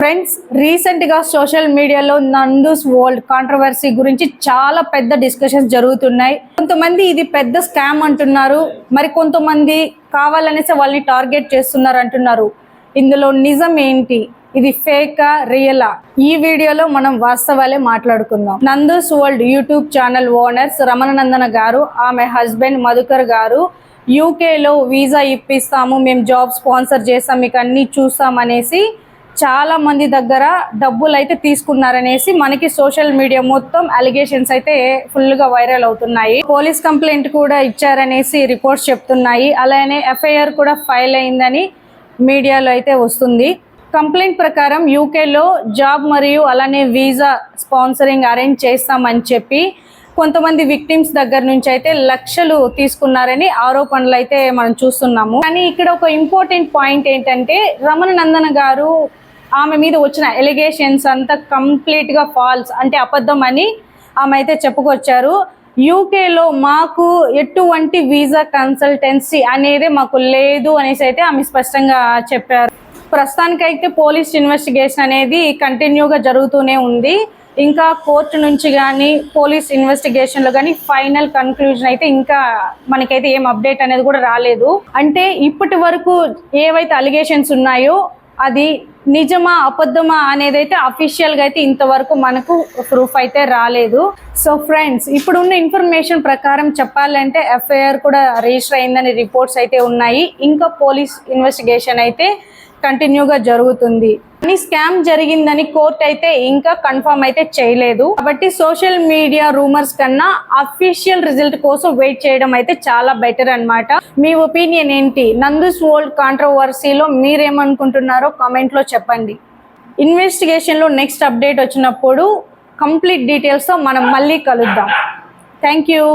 Friends, recent గా social మీడియాలో Nandu's world controversy గురించి చాలా పెద్ద డిస్కషన్స్ జరుగుతున్నాయి. కొంతమంది ఇది పెద్ద స్కామ్ అంటున్నారు, మరి కొంతమంది కావాలనేసి వాళ్ళని టార్గెట్ చేస్తున్నారు అంటున్నారు. ఇందులో నిజం ఏంటి? ఇది ఫేకా రియలా? ఈ వీడియోలో మనం వాస్తవాలే మాట్లాడుకుందాం. Nandu's world YouTube channel owners Ramananandana గారు, ఆమె హస్బెండ్ మధుకర్ గారు యూకేలో వీసా ఇప్పిస్తాము, మేము జాబ్ స్పాన్సర్ చేస్తాం, మీకు అన్ని చూస్తాం అనేసి చాలా మంది దగ్గర డబ్బులు అయితే తీసుకున్నారనేసి మనకి సోషల్ మీడియా మొత్తం అలిగేషన్స్ అయితే ఫుల్ గా వైరల్ అవుతున్నాయి. పోలీస్ కంప్లైంట్ కూడా ఇచ్చారనేసి రిపోర్ట్స్ చెప్తున్నాయి. అలానే ఎఫ్ఐఆర్ కూడా ఫైల్ అయిందని మీడియాలో అయితే వస్తుంది. కంప్లైంట్ ప్రకారం యూకేలో జాబ్ మరియు అలానే వీసా స్పాన్సరింగ్ అరేంజ్ చేస్తామని చెప్పి కొంతమంది విక్టిమ్స్ దగ్గర నుంచి అయితే లక్షలు తీసుకున్నారని ఆరోపణలు అయితే మనం చూస్తున్నాము. కానీ ఇక్కడ ఒక ఇంపార్టెంట్ పాయింట్ ఏంటంటే, రమణనందన గారు ఆమె మీద వచ్చిన ఎలిగేషన్స్ అంతా కంప్లీట్ గా ఫాల్స్, అంటే అబద్ధం అని ఆమె అయితే చెప్పుకొచ్చారు. యూకేలో మాకు ఎటువంటి వీసా కన్సల్టెన్సీ అనేది మాకు లేదు అనేసి అయితే ఆమె స్పష్టంగా చెప్పారు. ప్రస్తుతానికైతే పోలీస్ ఇన్వెస్టిగేషన్ అనేది కంటిన్యూగా జరుగుతూనే ఉంది. ఇంకా కోర్టు నుంచి కానీ పోలీస్ ఇన్వెస్టిగేషన్లో కానీ ఫైనల్ కన్క్లూజన్ అయితే ఇంకా మనకైతే ఏం అప్డేట్ అనేది కూడా రాలేదు. అంటే ఇప్పటి వరకు ఏవైతే అలిగేషన్స్ ఉన్నాయో అది నిజమా అబద్ధమా అనేది అయితే అఫీషియల్గా అయితే ఇంతవరకు మనకు ప్రూఫ్ అయితే రాలేదు. సో ఫ్రెండ్స్, ఇప్పుడున్న ఇన్ఫర్మేషన్ ప్రకారం చెప్పాలంటే ఎఫ్ఐఆర్ కూడా రిజిస్టర్ అయిందని రిపోర్ట్స్ అయితే ఉన్నాయి. ఇంకా పోలీస్ ఇన్వెస్టిగేషన్ అయితే కంటిన్యూగా జరుగుతుంది. కానీ స్కామ్ జరిగిందని కోర్టు అయితే ఇంకా కన్ఫర్మ్ అయితే చేయలేదు. కాబట్టి సోషల్ మీడియా రూమర్స్ కన్నా అఫీషియల్ రిజల్ట్ కోసం వెయిట్ చేయడం అయితే చాలా బెటర్ అన్నమాట. మీ ఒపీనియన్ ఏంటి? నందూస్ వరల్డ్ కాంట్రవర్సీలో మీరేమనుకుంటున్నారో కామెంట్ లో చెప్పండి. ఇన్వెస్టిగేషన్ లో నెక్స్ట్ అప్డేట్ వచ్చినప్పుడు కంప్లీట్ డీటెయిల్స్ తో మనం మళ్ళీ కలుద్దాం. Thank you.